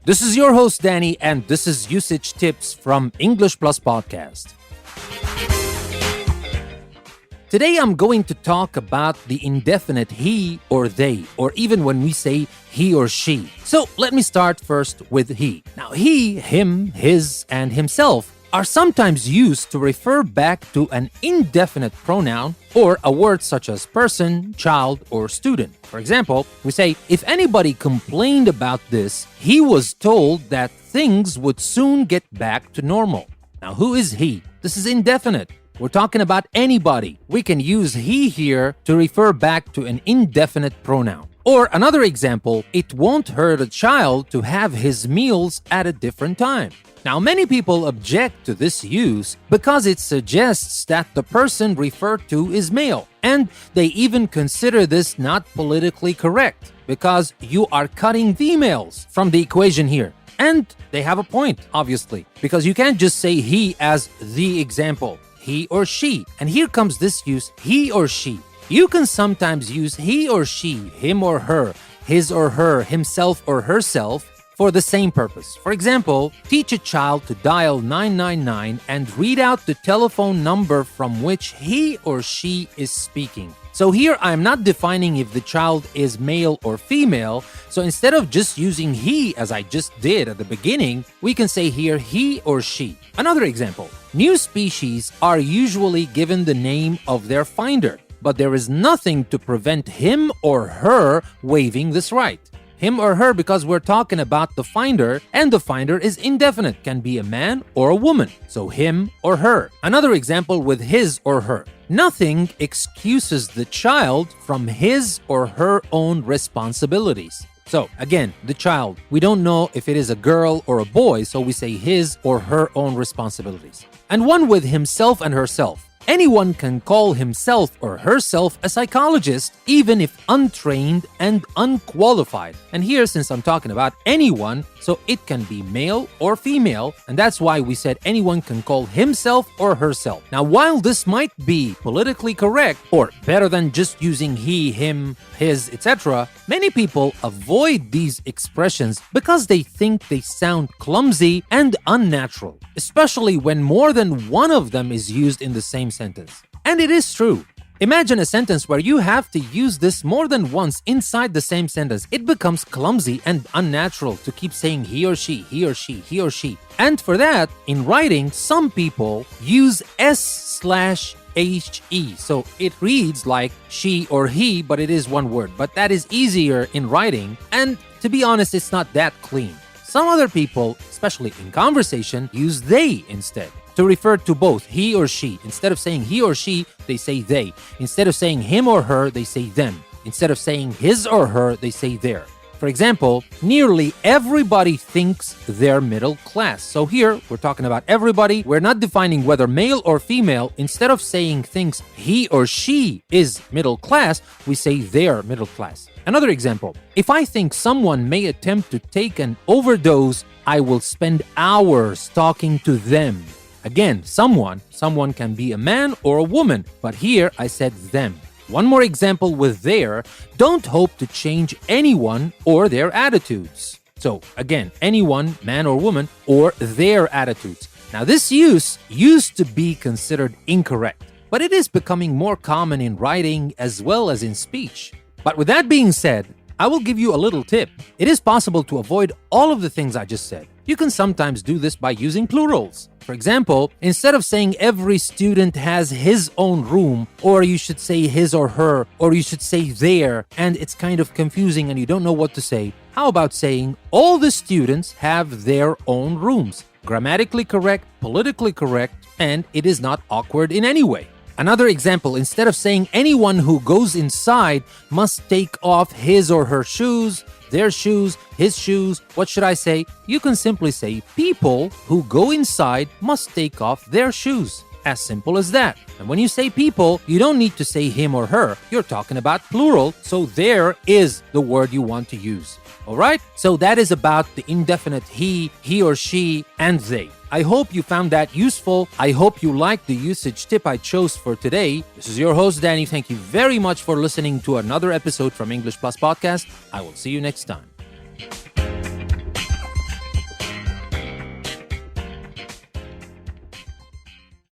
This is your host, Danny, and this is Usage Tips from English Plus Podcast. Today, I'm going to talk about the indefinite he or they, or even when we say he or she. So let me start first with he. Now, he, him, his, and himself are sometimes used to refer back to an indefinite pronoun or a word such as person, child, or student. For example, we say, if anybody complained about this, he was told that things would soon get back to normal. Now, who is he? This is indefinite. We're talking about anybody. We can use he here to refer back to an indefinite pronoun. Or another example, it won't hurt a child to have his meals at a different time. Now, many people object to this use because it suggests that the person referred to is male. And they even consider this not politically correct because you are cutting females from the equation here. And they have a point, obviously, because you can't just say he as the example. He or she. And here comes this use, he or she. You can sometimes use he or she, him or her, his or her, himself or herself for the same purpose. For example, teach a child to dial 999 and read out the telephone number from which he or she is speaking. So here I'm not defining if the child is male or female, so instead of just using he as I just did at the beginning, we can say here he or she. Another example, new species are usually given the name of their finder, but there is nothing to prevent him or her waiving this right. Him or her because we're talking about the finder, and the finder is indefinite, can be a man or a woman, so him or her. Another example with his or her. Nothing excuses the child from his or her own responsibilities. So again, the child, we don't know if it is a girl or a boy, so we say his or her own responsibilities. And one with himself and herself. Anyone can call himself or herself a psychologist, even if untrained and unqualified. And here, since I'm talking about anyone, so it can be male or female, and that's why we said anyone can call himself or herself. Now, while this might be politically correct, or better than just using he, him, his, etc., many people avoid these expressions because they think they sound clumsy and unnatural, especially when more than one of them is used in the same sentence. And it is true. Imagine a sentence where you have to use this more than once inside the same sentence. It becomes clumsy and unnatural to keep saying he or she, he or she, he or she. And for that, in writing, some people use S/HE. So it reads like she or he, but it is one word. But that is easier in writing. And to be honest, it's not that clean. Some other people, especially in conversation, use they instead to refer to both he or she. Instead of saying he or she, they say they. Instead of saying him or her, they say them. Instead of saying his or her, they say their. For example, nearly everybody thinks they're middle class. So here, we're talking about everybody. We're not defining whether male or female. Instead of saying things he or she is middle class, we say they're middle class. Another example, if I think someone may attempt to take an overdose, I will spend hours talking to them. Again, someone can be a man or a woman, but here I said them. One more example with their, don't hope to change anyone or their attitudes. So again, anyone, man or woman, or their attitudes. Now this use used to be considered incorrect, but it is becoming more common in writing as well as in speech. But with that being said, I will give you a little tip. It is possible to avoid all of the things I just said. You can sometimes do this by using plurals. For example, instead of saying every student has his own room, or you should say his or her, or you should say their, and it's kind of confusing and you don't know what to say, how about saying all the students have their own rooms? Grammatically correct, politically correct, and it is not awkward in any way. Another example, instead of saying anyone who goes inside must take off his or her shoes, their shoes, his shoes, what should I say? You can simply say people who go inside must take off their shoes. As simple as that. And when you say people, you don't need to say him or her. You're talking about plural, so there is the word you want to use. Alright? So that is about the indefinite he or she, and they. I hope you found that useful. I hope you liked the usage tip I chose for today. This is your host, Danny. Thank you very much for listening to another episode from English Plus Podcast. I will see you next time.